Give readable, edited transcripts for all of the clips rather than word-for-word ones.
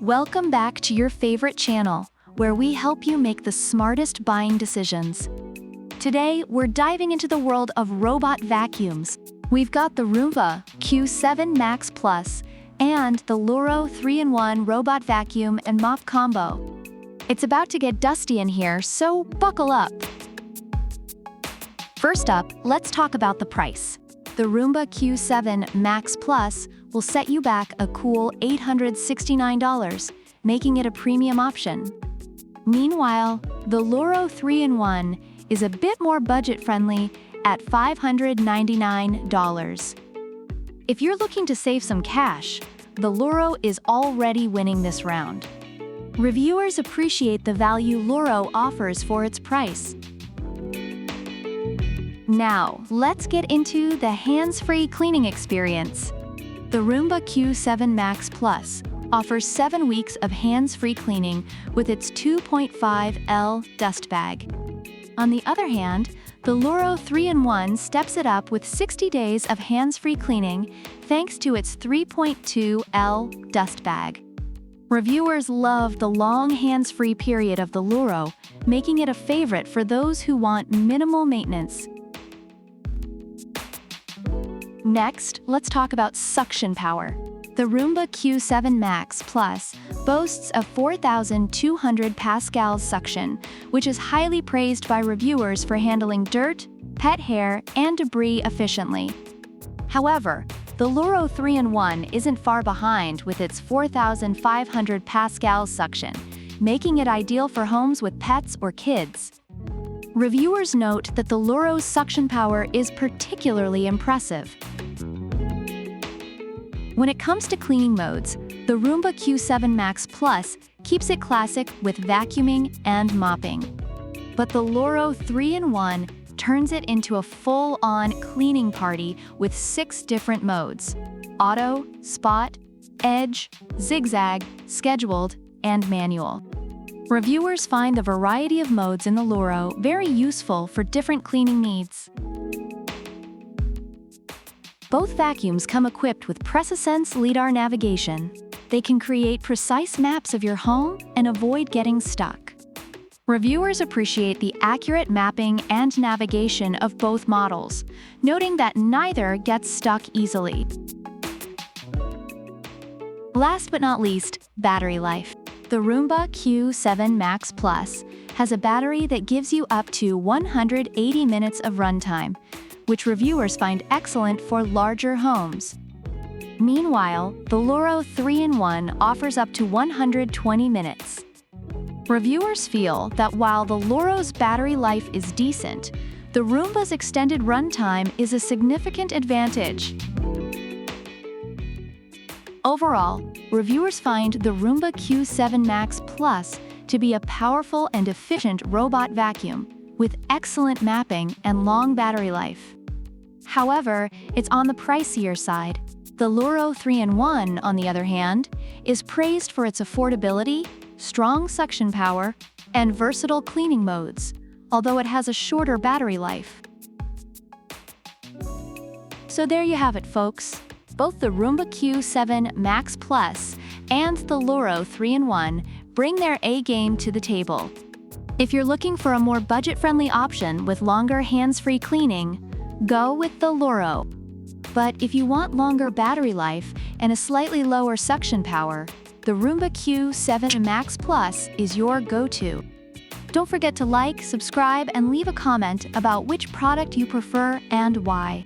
Welcome back to your favorite channel, where we help you make the smartest buying decisions. Today, we're diving into the world of robot vacuums. We've got the Roomba Q7 Max Plus and the Loorow 3-in-1 robot vacuum and mop combo. It's about to get dusty in here, so buckle up. First up, let's talk about the price. The Roomba Q7 Max Plus will set you back a cool $869, making it a premium option. Meanwhile, the Loorow 3-in-1 is a bit more budget-friendly at $599. If you're looking to save some cash, the Loorow is already winning this round. Reviewers appreciate the value Loorow offers for its price. Now, let's get into the hands-free cleaning experience. The Roomba Q7 Max Plus offers 7 weeks of hands-free cleaning with its 2.5L dust bag. On the other hand, the Loorow 3-in-1 steps it up with 60 days of hands-free cleaning thanks to its 3.2L dust bag. Reviewers love the long hands-free period of the Loorow, making it a favorite for those who want minimal maintenance. Next, let's talk about suction power. The Roomba Q7 Max Plus boasts of 4,200 pascals suction, which is highly praised by reviewers for handling dirt, pet hair, and debris efficiently. However, the Loorow 3-in-1 isn't far behind with its 4,500 pascals suction, making it ideal for homes with pets or kids. Reviewers note that the Loorow's suction power is particularly impressive. When it comes to cleaning modes, the Roomba Q7 Max Plus keeps it classic with vacuuming and mopping. But the Loorow 3-in-1 turns it into a full-on cleaning party with 6 different modes: auto, spot, edge, zigzag, scheduled, and manual. Reviewers find the variety of modes in the Loorow very useful for different cleaning needs. Both vacuums come equipped with PreciSense LiDAR navigation. They can create precise maps of your home and avoid getting stuck. Reviewers appreciate the accurate mapping and navigation of both models, noting that neither gets stuck easily. Last but not least, battery life. The Roomba Q7 Max Plus has a battery that gives you up to 180 minutes of runtime, which reviewers find excellent for larger homes. Meanwhile, the Loorow 3-in-1 offers up to 120 minutes. Reviewers feel that while the Loorow's battery life is decent, the Roomba's extended runtime is a significant advantage. Overall, reviewers find the Roomba Q7 Max Plus to be a powerful and efficient robot vacuum with excellent mapping and long battery life. However, it's on the pricier side. The Loorow 3-in-1, on the other hand, is praised for its affordability, strong suction power, and versatile cleaning modes, although it has a shorter battery life. So there you have it, folks. Both the Roomba Q7 Max Plus and the Loorow 3-in-1 bring their A-game to the table. If you're looking for a more budget-friendly option with longer hands-free cleaning, go with the Loorow. But if you want longer battery life and a slightly lower suction power, the Roomba Q7 Max Plus is your go-to. Don't forget to like, subscribe, and leave a comment about which product you prefer and why.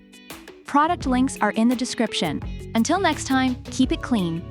Product links are in the description. Until next time, keep it clean.